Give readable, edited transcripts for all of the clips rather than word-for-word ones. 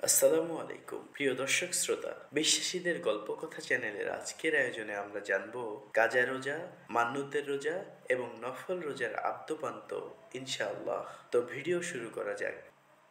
আসসালামু আলাইকুম প্রিয় দর্শক শ্রোতা, বিশ্বাসীদের গল্পকথা চ্যানেলের আজকের আয়োজনে আমরা জানব কাজা রোজা, মান্নুতের রোজা এবং নফল রোজার আদ্যোপান্ত ইনশাআল্লাহ। তো ভিডিও শুরু করা যাক।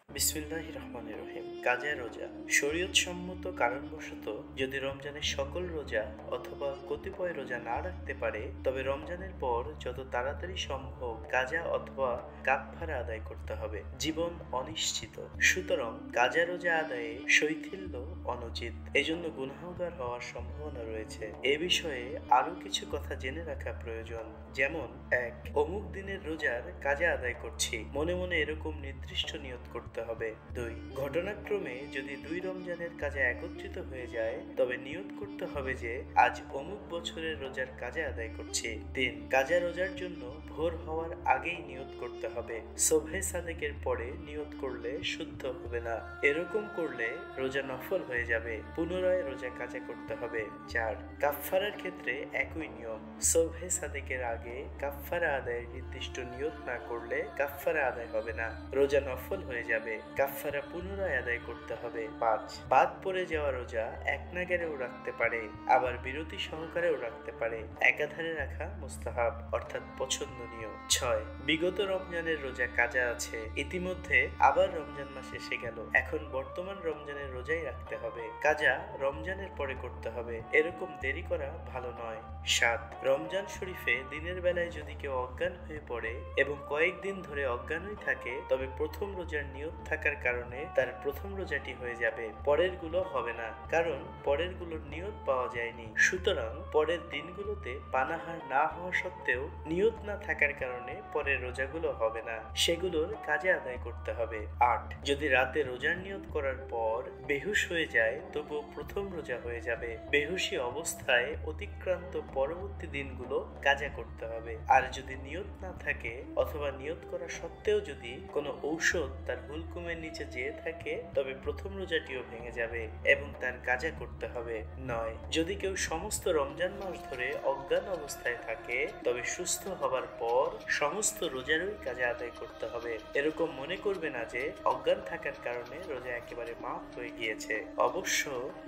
বিসমিল্লাহির রহমানির রহিম। কাজা রোজা শরীয়ত সম্মত কারণবশত যদি রমজানের সকল রোজা অথবা কতিপয় রোজা না রাখতে পারে, তবে রমজানের পর যত তাড়াতাড়ি সম্ভব কাজা অথবা কাফফারা আদায় করতে হবে। জীবন অনিশ্চিত, সুতরাং কাজা রোজা আদায়ে শৈথিল্য অনুচিত, এজন্য গুনাহগার হওয়ার সম্ভাবনা রয়েছে। এ বিষয়ে আরো কিছু কথা জেনে রাখা প্রয়োজন। যেমন ১. অমুক দিনের রোজার কাজা আদায় করছি, মনে মনে এরকম নির্দিষ্ট নিয়ত করতে হবে। ২. ঘটনাক্রমে যদি ২ রমজানের কাজা একত্রিত হয়ে যায়, তবে নিয়ত করতে হবে যে আজ অমুক বছরের রোজার কাজা আদায় করছি। ৩. কাজা রোজার জন্য ভোর হওয়ার আগেই নিয়ত করতে হবে। সুবহে সাদেকের পরে নিয়ত করলে শুদ্ধ হবে না। এরকম করলে রোজা নফল হয়ে যাবে, পুনরায় রোজা কাজা করতে হবে। ৪. কাফফারার ক্ষেত্রে একই নিয়ম। সুবহে সাদেকের আগে কাফফারা আদায়ের নির্দিষ্ট নিয়ত না করলে কাফফারা আদায় হবে না, রোজা নফল হয়ে যাবে, কাফফারা পুনরায় আদায় করতে হবে। ৫. বাদ পড়ে যাওয়া রোজা এক নাগারেও রাখতে পারে, আবার বিরতি সহকারেও রাখতে পারে। একাধারে রাখা মুস্তাহাব অর্থাৎ পছন্দনীয়। ৬. বিগত রমজানের রোজা কাজা আছে, ইতিমধ্যে আবার রমজান মাস এসে গেল, এখন বর্তমান রমজানের রোজাই রাখতে হবে। কাজা রমজানের পরে করতে হবে, এরকম দেরি করা ভালো নয়। ৭. রমজান শরীফে দিনের বেলায় যদি কেউ অজ্ঞান হয়ে পড়ে এবং কয়েকদিন ধরে অজ্ঞানই থাকে, তবে প্রথম রোজার নিয়ত থাকার কারণে তার প্রথম রোজাটি হয়ে যাবে, পরের গুলো হবে না, কারণ পরের গুলোর নিয়ত পাওয়া যায়নি। সুতরাং পরের দিনগুলোতে পানাহার না হওয়া সত্ত্বেও নিয়ত না থাকার কারণে পরের রোজাগুলো হবে না, সেগুলোর কাজে আদায় করতে হবে। ৮. যদি রাতে রোজার নিয়ত করার পর বেহুশ হয়ে যায়, তবুও প্রথম রোজা হয়ে যাবে। বেহুশি অবস্থায় অতিক্রান্ত পরবর্তী দিনগুলো কাজা করতে হবে। আর যদি নিয়ত না থাকে অথবা নিয়ত করা সত্ত্বেও যদি কোনো ঔষধ তার হুলকুমের নিচে যেয়ে থাকে, তবে প্রথম রোজাটিও ভেঙে যাবে এবং তার কাজা করতে হবে। ৯. যদি কেউ সমস্ত রমজান মাস ধরে অজ্ঞান অবস্থায় থাকে, তবে সুস্থ হবার পর সমস্ত রোজারই কাজা আদায় করতে হবে। এরকম মনে করবে না যে অজ্ঞান থাকার কারণে রোজা একেবারে মাফ হয়ে গিয়েছে। অবশ্য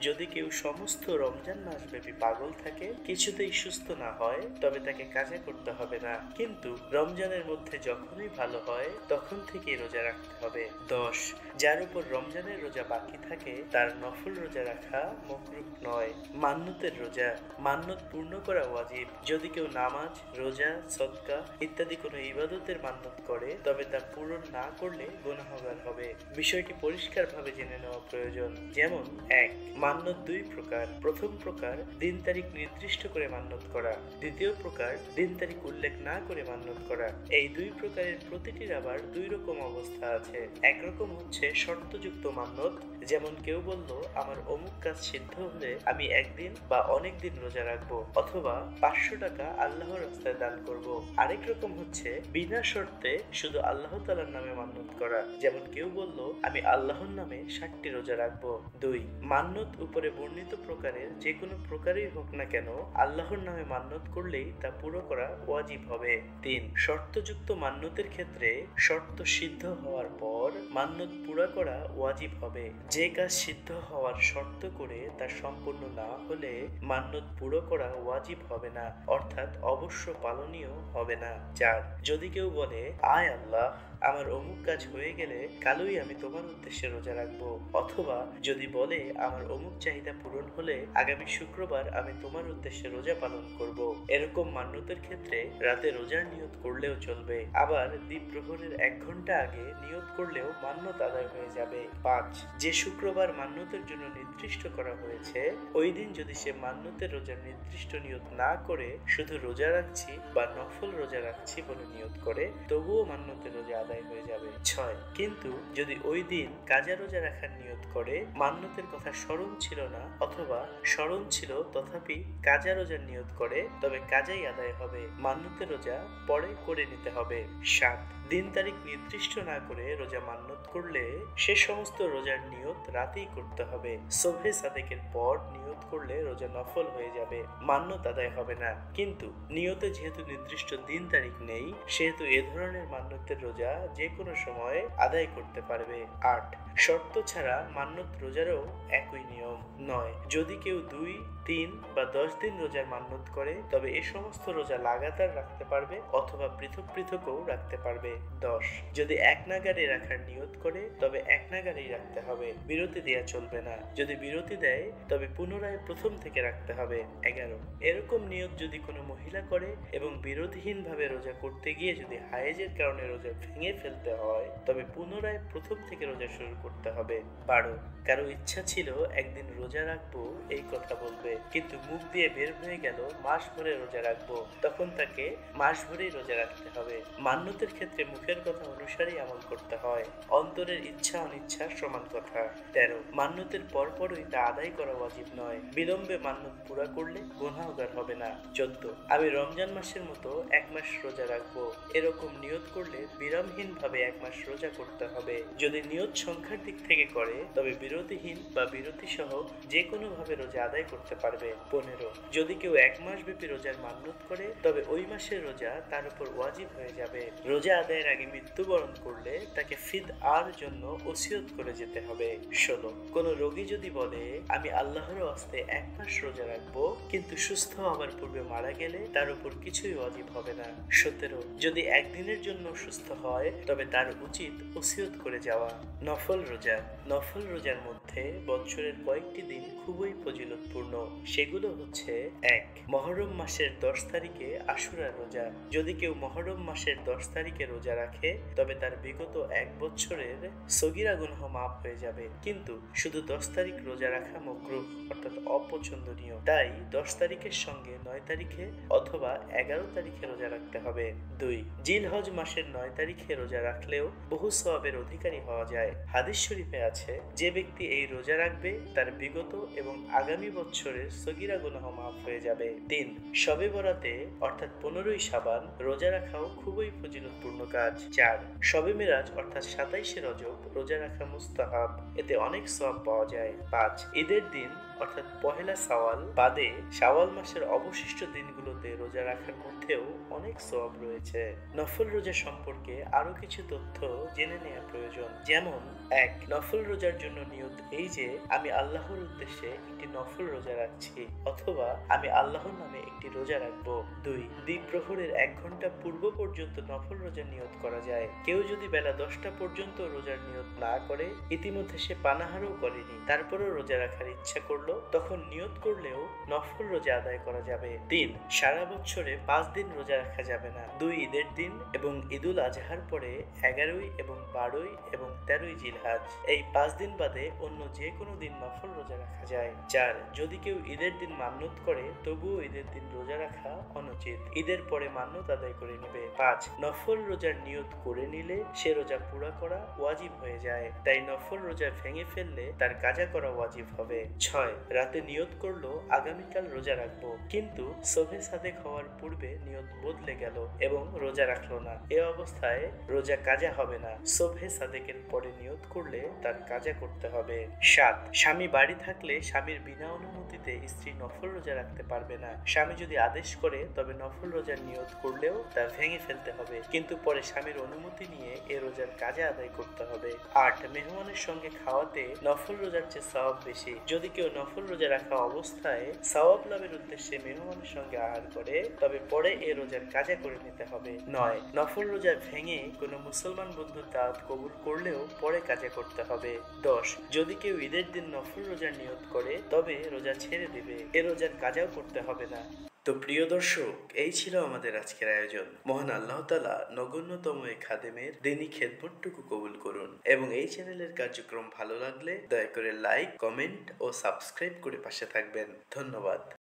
যদি কেউ সমস্ত রমজান মাস ব্যাপী পাগল থাকে, কিছুতেই সুস্থ না হয়, তবে তাকে কাজা করতে হবে না, কিন্তু রমজানের মধ্যে যখনই ভালো হয় তখন থেকেই রোজা রাখতে হবে। ১০. যার উপর রমজানের রোজা বাকি থাকে তার নফল রোজা রাখা মাকরুহ নয়। মান্নুতের রোজা, মান্নত পূর্ণ করা ওয়াজিব। যদি কেউ নামাজ, রোজা, সদকা ইত্যাদি কোনো ইবাদতের মান্নত করে, তবে তা পূরণ না করলে গুনাহগার হবে। বিষয়টি পরিষ্কারভাবে জেনে নেওয়া প্রয়োজন। যেমন ১. মান্নত ২ প্রকার। প্রথম প্রকার দিন তারিখ নির্দিষ্ট করে মান্নত করা, দ্বিতীয় প্রকার দিন তারিখ উল্লেখ না করে মান্নত করা। এই ২ প্রকারের প্রতিটির আবার ২ রকম অবস্থা আছে। একরকম হচ্ছে শর্তযুক্ত মান্নত, যেমন কেউ বলল আমার অমুক কাজ সিদ্ধ হলে আমি একদিন বা অনেক দিন রোজা রাখবো, অথবা ৫০০ টাকা আল্লাহর রাস্তায় দান করব। আরেক রকম হচ্ছে বিনা শর্তে শুধু আল্লাহ তাআলার নামে মান্নত করা, যেমন কেউ বলল আমি আল্লাহর নামে ৬০টি রোজা রাখবো। ২. মান্নত উপরে বর্ণিত প্রকারের যে কোনো প্রকারই হোক না কেন, আল্লাহর নামে মান্নত করলেই তা পুরো করা ওয়াজিব হবে। ৩. শর্তযুক্ত মান্নতের ক্ষেত্রে শর্ত সিদ্ধ হওয়ার পর মান্নত পুরা করা ওয়াজিব হবে। যে কাজ সিদ্ধ হওয়ার শর্ত করে তা সম্পূর্ণ না হলে মান্নত পুরো করা ওয়াজিব হবে না, অর্থাৎ অবশ্য পালনীয় হবে না। ৪. যদি কেউ বলে আয় আল্লাহ, আমার অমুক কাজ হয়ে গেলে কালই আমি তোমার উদ্দেশ্যে রোজা রাখবো, অথবা যদি বলে আমার অমুক চাহিদা পূরণ হলে আগামী শুক্রবার আমি তোমার উদ্দেশ্যে রোজা পালন করব, এরকম মান্যতের ক্ষেত্রে রাতে রোজার নিয়ত করলেও চলবে। আবার দ্বীপ প্রহরের ১ ঘন্টা আগে নিয়ত করলেও মান্যত আদায় হয়ে যাবে। ৫. যে শুক্রবার মান্যতের জন্য নির্দিষ্ট করা হয়েছে, ওই দিন যদি সে মান্যতের রোজার নির্দিষ্ট নিয়ত না করে শুধু রোজা রাখছি বা নফল রোজা রাখছি বলে নিয়ত করে, তবুও মান্যতের রোজা আদায় হয়ে যাবে। ৬. কিন্তু যদি ওই দিন কাজা রোজা রাখার নিয়ত করে, মান্যতের কথা স্মরণ ছিল না অথবা স্মরণ ছিল তথাপি কাজা রোজার নিয়ত করে, তবে কাজাই আদায় হবে, মান্যতের রোজা পরে করে নিতে হবে। ৭. দিন তারিখ নির্দিষ্ট না করে রোজা মান্যত করলে সে সমস্ত রোজার নিয়ত রাতেই করতে হবে। সুবহে সাদেকের পর নিয়ত করলে রোজা নফল হয়ে যাবে, মান্যত আদায় হবে না। কিন্তু নিয়তে যেহেতু নির্দিষ্ট দিন তারিখ নেই, সেহেতু এ ধরনের মান্যতের রোজা যে কোনো সময় আদায় করতে পারবে। ৮. শর্ত ছাড়া মান্যত রোজারও একই নিয়ম নয়। যদি কেউ ২, ৩ বা ১০ দিন রোজার মান্যত করে তবে এ সমস্ত রোজা লাগাতার রাখতে পারবে অথবা পৃথক পৃথকও রাখতে পারবে। ১০. যদি এক নাগাড়ে রাখার নিয়ত করে তবে এক নাগাড়েই রাখতে হবে, বিরতি দেওয়া চলবে না। যদি বিরতি দেয় তবে পুনরায় প্রথম থেকে রাখতে হবে। ১১. এরকম নিয়ত যদি কোনো মহিলা করে এবং বিরতিহীনভাবে রোজা করতে গিয়ে যদি হায়েজের কারণে রোজা ভেঙে ফেলতে হয় তবে পুনরায় প্রথম থেকে রোজা শুরু করতে হবে। ১২. কারো ইচ্ছা ছিল একদিন রোজা রাখবো এই কথা বলবে, কিন্তু মুখ দিয়ে বের হয়ে গেল মাস ভরে রোজা রাখবো, তখন তাকে মাস ভরেই রোজা রাখতে হবে। মান্যতের ক্ষেত্রে মুখের কথা অনুসারেই আমল করতে হয়, অন্তরের ইচ্ছা অনিচ্ছার সমান কথা। ১৩. মান্যতের পরপরই তা আদায় করা ওয়াজিব নয়, বিলম্বে মান্যত পুরা করলে গুনাহগার হবে না। ১৪. আমি রমজান মাসের মতো এক মাস রোজা রাখবো, এরকম নিয়ত করলে বিরামহীন ভাবে এক মাস রোজা করতে হবে। যদি নিয়ত সংখ্যার দিক থেকে করে তবে বিরতিহীন বা বিরতি সহ যে কোনো ভাবে রোজা আদায় করতে পারবে। ১৫. যদি কেউ এক মাস ব্যাপী রোজার মান্যত করে তবে ওই মাসের রোজা তার উপর ওয়াজিব হয়ে যাবে। রোজা আদায়ের আগে মৃত্যুবরণ করলে তাকে ফিদআর জন্য ওসিয়ত করে যেতে হবে। ১৬. কোন রোগী যদি বলে আমি আল্লাহর ওয়াস্তে এক মাস রোজা রাখবো, কিন্তু সুস্থ হবার পূর্বে মারা গেলে তার উপর কিছুই ওয়াজিব হবে না। ১৭. যদি একদিনের জন্য সুস্থ হয় তবে তার উচিত ওসিয়ত করে যাওয়া। নফল রোজা। নফল রোজার মধ্যে বছরের কয়েকটি দিন খুবই ফজিলতপূর্ণ। সেগুলো হচ্ছে: ১. মুহররম মাসের ১০ তারিখে আশুরা রোজা। যদি কেউ মুহররম মাসের ১০ তারিখে রোজা রাখে তবে তার বিগত এক বছরের সগীরা গুনাহ মাফ হয়ে যাবে, কিন্তু শুধু ১০ তারিখ রোজা রাখা মাকরুহ অর্থাৎ অপছন্দনীয়। তাই ১০ তারিখের সঙ্গে ৯ তারিখে অথবা ১১ তারিখে রোজা রাখতে হবে। ২. জিলহজ মাসের ৯ তারিখে রোজা রাখলেও বহু সওয়াবের অধিকারী হওয়া যায়। হাদিস শরীফে আছে, যে ব্যক্তি এই রোজা রাখবে তার বিগত এবং আগামী বছরের সগীরা গুনাহ মাফ হয়ে যাবে। ৩. শবে বরাতে অর্থাৎ ১৫ই শাবান রোজা রাখাও খুবই ফজিলতপূর্ণ কাজ। ৪. শবে মেরাজ অর্থাৎ ২৭শে রজব রোজা রাখা মুস্তাহাব, এতে অনেক সওয়াব পাওয়া যায়। ৫. ঈদের দিন অর্থাৎ পহেলা শাওয়াল বাদে শাওয়াল মাসের অবশিষ্ট দিনগুলোতে রোজা রাখার মধ্যেও অনেক সওয়াব রয়েছে। নফল রোজা সম্পর্কে আরো কিছু তথ্য জেনে নেওয়া প্রয়োজন। যেমন: ১. নফল রোজার জন্য নিয়ত এই যে আমি আল্লাহর উদ্দেশ্যে একটি নফল রোজা রাখছি অথবা আমি আল্লাহর নামে একটি রোজা রাখবো। ২. দ্বীপ প্রহরের ১ ঘন্টা পূর্ব পর্যন্ত নফল রোজার নিয়ত করা যায়। কেউ যদি বেলা ১০টা পর্যন্ত রোজার নিয়ত না করে, ইতিমধ্যে সে পানাহারও করেনি, তারপরেও রোজা রাখার ইচ্ছা করলো, তখন নিয়ত করলেও নফল রোজা আদায় করা যাবে। ৩. সারা বছরে ৫ দিন রোজা রাখা যাবে না। ২ ঈদের দিন এবং ঈদুল আজহার পরে ১১ই এবং ১২ই এবং ১৩ই জিলহজ, এই ৫ দিন বাদে অন্য যে কোনো দিন নফল রোজা রাখা যায়। ৪. যদি কেউ ঈদের দিন মান্যত করে তবুও ঈদের দিন রোজা রাখা অনুচিত, ঈদের পরে মান্যত আদায় করে নেবে। ৫. নফল রোজার নিয়ত করে নিলে সে রোজা পুরা করা ওয়াজিব হয়ে যায়, তাই নফল রোজা ভেঙে ফেললে তার কাজা করা ওয়াজিব হবে। ৬. রাতে নিয়ত করলো আগামীকাল রোজা রাখবো, কিন্তু সুবহে সাদেক হওয়ার পূর্বে নিয়ত বদলে গেল এবং রোজা রাখলো না, এ অবস্থায় রোজা কাজা হবে না, সুবহে সাদেকের পরে নিয়ত করলে তার কাজা করতে হবে। ৭. স্বামী বাড়ি থাকলে স্বামীর বিনা অনুমতিতে স্ত্রী নফল রোজা রাখতে পারবে না। স্বামী যদি আদেশ করে তবে নফল রোজার নিয়ত করলেও তা ভেঙে ফেলতে হবে, কিন্তু পরে স্বামীর অনুমতি নিয়ে এ রোজার কাজা আদায় করতে হবে। ৮. মেহমানের সঙ্গে খাওয়াতে নফল রোজার চেয়ে সওয়াব বেশি। যদি কেউ নফল রোজা রাখা অবস্থায় সওয়াব লাভের উদ্দেশ্যে মেহমানের সঙ্গে আহার করে তবে পরে এ রোজার কাজা করে নিতে হবে। ৯. নফল রোজা ভেঙে কোনো মুসলমান বন্ধুর দাওয়াত কবুল করলেও পরে কাজা করতে হবে। ১০. যদি কেউ ঈদের দিন নফল রোজার নিয়ত করে তবে রোজা ছেড়ে দেবে, এ রোজার কাজাও করতে হবে না। তো প্রিয় দর্শক, এই ছিল আমাদের আজকের আয়োজন। মহান আল্লাহ তাআলা নগণ্যতম এই খাদেমের দিনী খেদমতটুকু কবুল করুন এবং এই চ্যানেলের কার্যক্রম ভালো লাগলে দয়া করে লাইক, কমেন্ট ও সাবস্ক্রাইব করে পাশে থাকবেন। ধন্যবাদ।